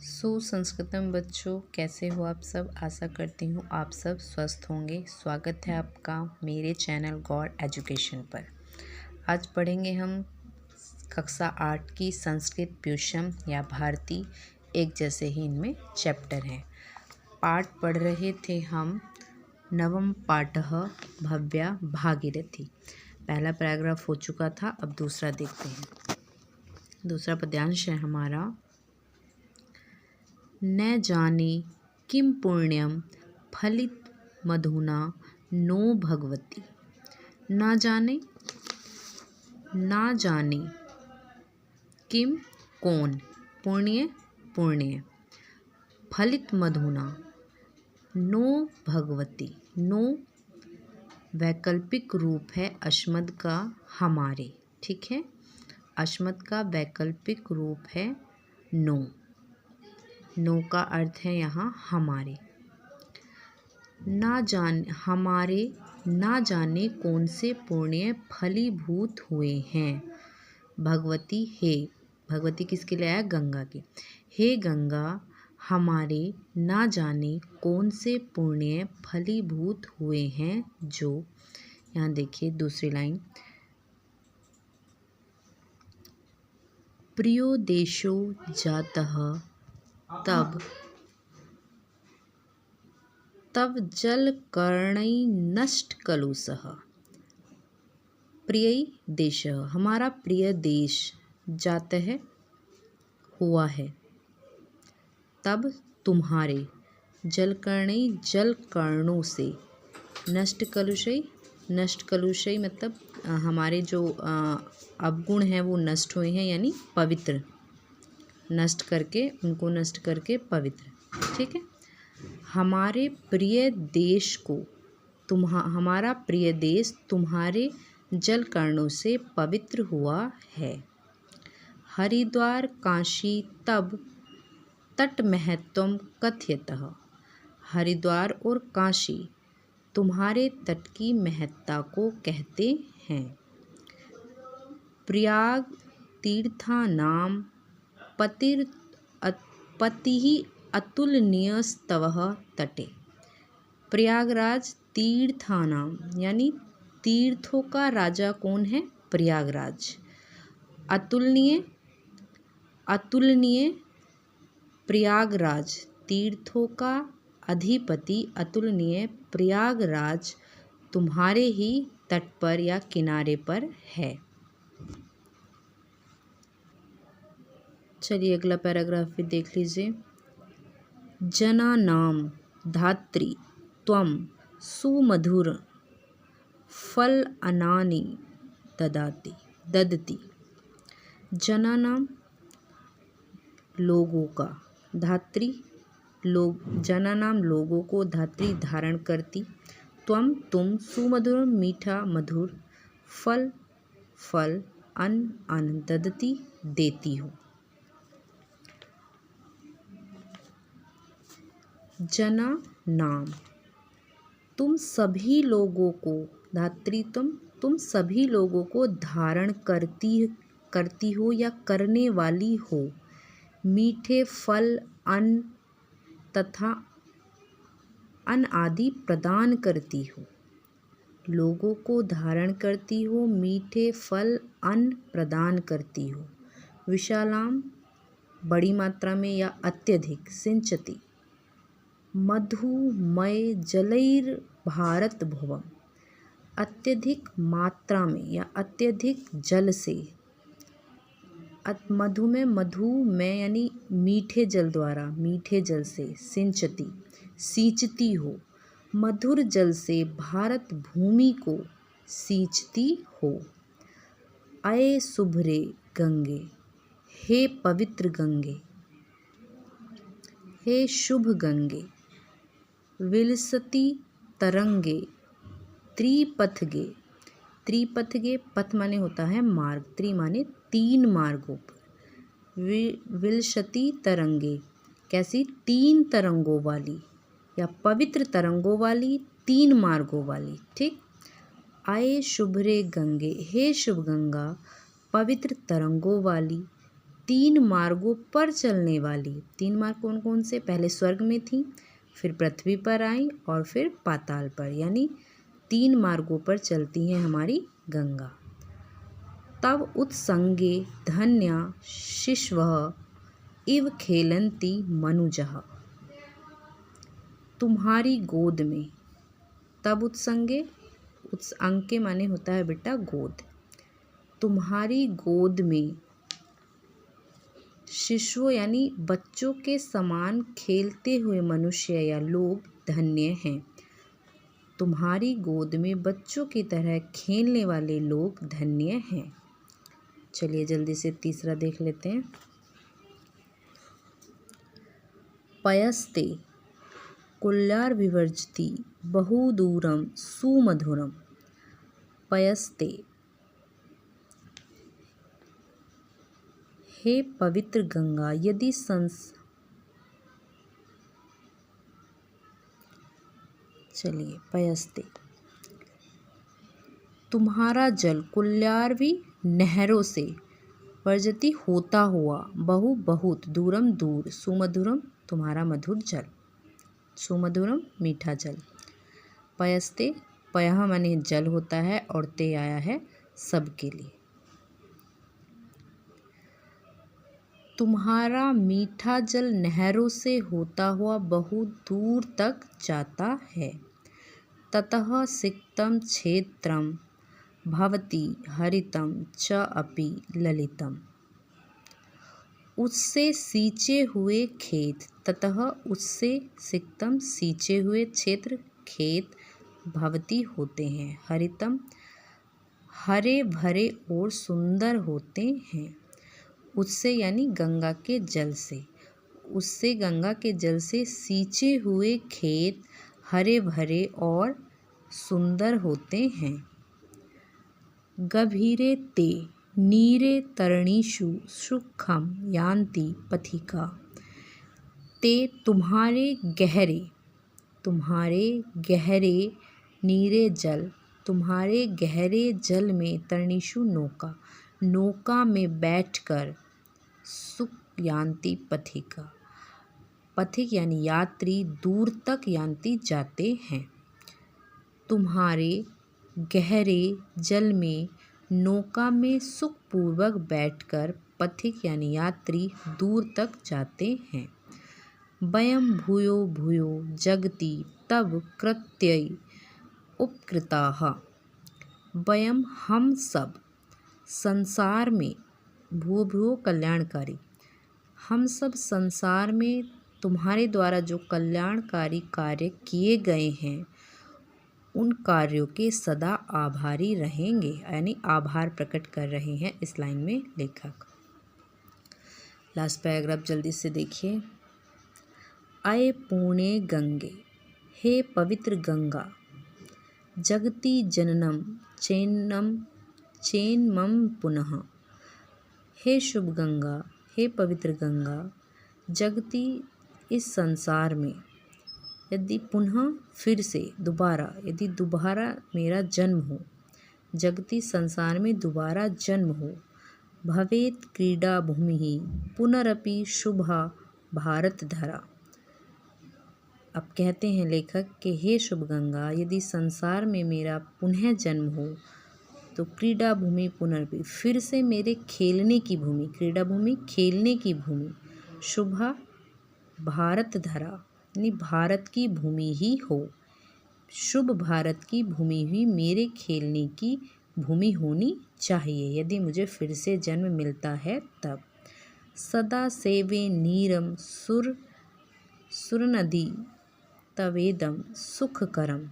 सुसंस्कृतम बच्चों, कैसे हो आप सब। आशा करती हूँ आप सब स्वस्थ होंगे। स्वागत है आपका मेरे चैनल गॉड एजुकेशन पर। आज पढ़ेंगे हम कक्षा 8 की संस्कृत प्यूषम या भारती, एक जैसे ही इनमें चैप्टर हैं। पाठ पढ़ रहे थे हम नवम पाठः भव्या भागीरथी। पहला पैराग्राफ हो चुका था, अब दूसरा देखते हैं। दूसरा पद्यांश है हमारा, न जाने किम पुण्यम फलित मधुना नो भगवती। ना जाने किम कौन, पुण्य फलित मधुना नो भगवती। नो वैकल्पिक रूप है अश्मद का हमारे, ठीक है। अश्मद का वैकल्पिक रूप है नो। नो का अर्थ है यहाँ हमारे। ना जाने कौन से पुण्य फलीभूत हुए हैं। भगवती, हे भगवती किसके लिए आया, गंगा के। हे गंगा, हमारे ना जाने कौन से पुण्य फलीभूत हुए हैं। जो यहाँ देखिए दूसरी लाइन, प्रियो देशो जातः तब जल कर्णै नष्ट कलुषः। प्रिय देश, हमारा प्रिय देश, जात है हुआ है, तब तुम्हारे, जल कर्णै जल कर्णों से, नष्ट कलुषय मतलब हमारे जो अवगुण हैं वो नष्ट हुए हैं, यानी पवित्र, उनको नष्ट करके पवित्र, ठीक है। हमारे प्रिय देश को हमारा प्रिय देश तुम्हारे जल कर्णों से पवित्र हुआ है। हरिद्वार काशी तब तट महत्वम कथयतः। हरिद्वार और काशी तुम्हारे तट की महत्ता को कहते हैं। प्रयाग तीर्थानाम पतिः अतुलनीयस्तवः तटे। प्रयागराज तीर्थानाम यानी तीर्थों का राजा कौन है, प्रयागराज। अतुलनीय प्रयागराज, तीर्थों का अधिपति अतुलनीय प्रयागराज तुम्हारे ही तट पर या किनारे पर है। चलिए अगला पैराग्राफ भी देख लीजिए। जनानाम धात्री त्वं सुमधुर फल अनानि ददति। जनानाम लोगों का, धात्री जनानाम लोगों को, धात्री धारण करती, तुम सुमधुर मीठा मधुर, फल अन्न ददति देती हो। जना नाम तुम सभी लोगों को, धात्री तुम सभी लोगों को धारण करती हो या करने वाली हो। मीठे फल अन्न तथा अन्न आदि प्रदान करती हो। लोगों को धारण करती हो, मीठे फल अन्न प्रदान करती हो। विशालाम बड़ी मात्रा में या अत्यधिक, सिंचती मधुमय जलैर भारत भुवम। अत्यधिक मात्रा में या अत्यधिक जल से, मधुमय यानी मीठे जल द्वारा, मीठे जल से, सिंचती सींचती हो, मधुर जल से भारत भूमि को सींचती हो। अये शुभ्रे गंगे, हे पवित्र गंगे, हे शुभ गंगे। विलसती तरंगे त्रिपथगे, पथ माने होता है मार्ग, त्रि माने 3 मार्गों पर। विलसती तरंगे कैसी, 3 तरंगों वाली या पवित्र तरंगों वाली, 3 मार्गों वाली, ठीक। आए शुभ्रे गंगे, हे शुभ गंगा, पवित्र तरंगों वाली, तीन मार्गों पर चलने वाली। तीन मार्ग कौन कौन से? पहले स्वर्ग में थी, फिर पृथ्वी पर आई और फिर पाताल पर, यानी तीन मार्गों पर चलती है हमारी गंगा। तव उत्संगे धन्या शिशवः इव खेलन्ति मनुजः। तुम्हारी गोद में, तब उत्संगे, अंके माने होता है बेटा गोद। तुम्हारी गोद में शिशु यानी बच्चों के समान खेलते हुए मनुष्य या लोग धन्य हैं। तुम्हारी गोद में बच्चों की तरह खेलने वाले लोग धन्य हैं। चलिए जल्दी से तीसरा देख लेते हैं। पयस्ते कुल्यार्विवर्जति बहुदूरम सुमधुरम। पयस्ते, हे पवित्र गंगा, यदि चलिए पयस्ते, तुम्हारा जल कुल्यार्वी नहरों से वर्जती होता हुआ, बहुत दूरम दूर, सुमधुरम तुम्हारा मधुर जल, सुमधुरम मीठा जल। पयस्ते, पयः माने जल होता है और ते आया है सबके लिए। तुम्हारा मीठा जल नहरों से होता हुआ बहुत दूर तक जाता है। ततः सिक्तं क्षेत्रं भवति हरितं च अपि ललितम्। उससे सींचे हुए खेत, ततः उससे सिक्तं सींचे हुए क्षेत्र, खेत, भवति होते हैं, हरितम हरे भरे और सुंदर होते हैं। उससे यानी गंगा के जल से, उससे गंगा के जल से सींचे हुए खेत हरे भरे और सुंदर होते हैं। गभीरे ते नीरे तरणीषु सुखम यान्ति पथिका। ते तुम्हारे गहरे, तुम्हारे गहरे नीरे जल, तुम्हारे गहरे जल में तरणीषु नौका, नौका में बैठकर सुख यान्ति पथिका, पथिक यानी यात्री दूर तक यान्ति जाते हैं। तुम्हारे गहरे जल में नौका में सुखपूर्वक बैठकर पथिक यानी यात्री दूर तक जाते हैं। वयं भूयो भूयो जगति तव कृत्यै उपकृताः। वयं हम सब संसार में, भूयो भूयो कल्याणकारी, हम सब संसार में तुम्हारे द्वारा जो कल्याणकारी कार्य किए गए हैं उन कार्यों के सदा आभारी रहेंगे, यानी आभार प्रकट कर रहे हैं इस लाइन में लेखक। लास्ट पैराग्राफ जल्दी से देखिए। अये पुण्ये गंगे, हे पवित्र गंगा, जगति जननम चेन्मम पुनः। हे शुभ गंगा, हे पवित्र गंगा, जगति इस संसार में, यदि पुनः फिर से, दोबारा, यदि दोबारा मेरा जन्म हो, जगति संसार में दोबारा जन्म हो, भवेत क्रीडा भूमि पुनरपि शुभा भारत धरा। अब कहते हैं लेखक कि हे शुभ गंगा, यदि संसार में मेरा पुनः जन्म हो तो क्रीडा भूमि पुनरपि, फिर से मेरे खेलने की भूमि, क्रीडा भूमि खेलने की भूमि, शुभा भारत धरा यानी भारत की भूमि ही हो, शुभ भारत की भूमि ही मेरे खेलने की भूमि होनी चाहिए यदि मुझे फिर से जन्म मिलता है तब। सदा सेवे नीरम सुरनदी तवेदम सुखकरम।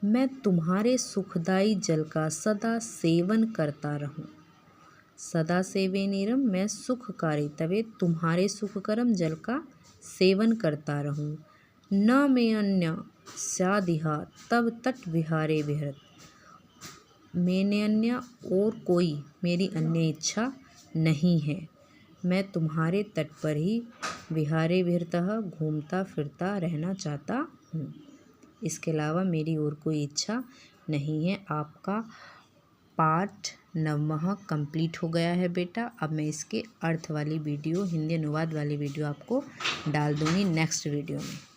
मैं तुम्हारे सुखदायी जल का सदा सेवन करता रहूं। सदा सेवे नीरम, मैं सुखकारी, तवे तुम्हारे सुखकरम जल का सेवन करता रहूं। न मे अन्य स्यादिहा तब तट विहारे विहरत। मैंने अन्य और कोई मेरी अन्य इच्छा नहीं है, मैं तुम्हारे तट पर ही विहारे विहरतः घूमता फिरता रहना चाहता हूँ। इसके अलावा मेरी और कोई इच्छा नहीं है। आपका पाठ 9वां कंप्लीट हो गया है बेटा। अब मैं इसके अर्थ वाली वीडियो, हिंदी अनुवाद वाली वीडियो आपको डाल दूँगी नेक्स्ट वीडियो में।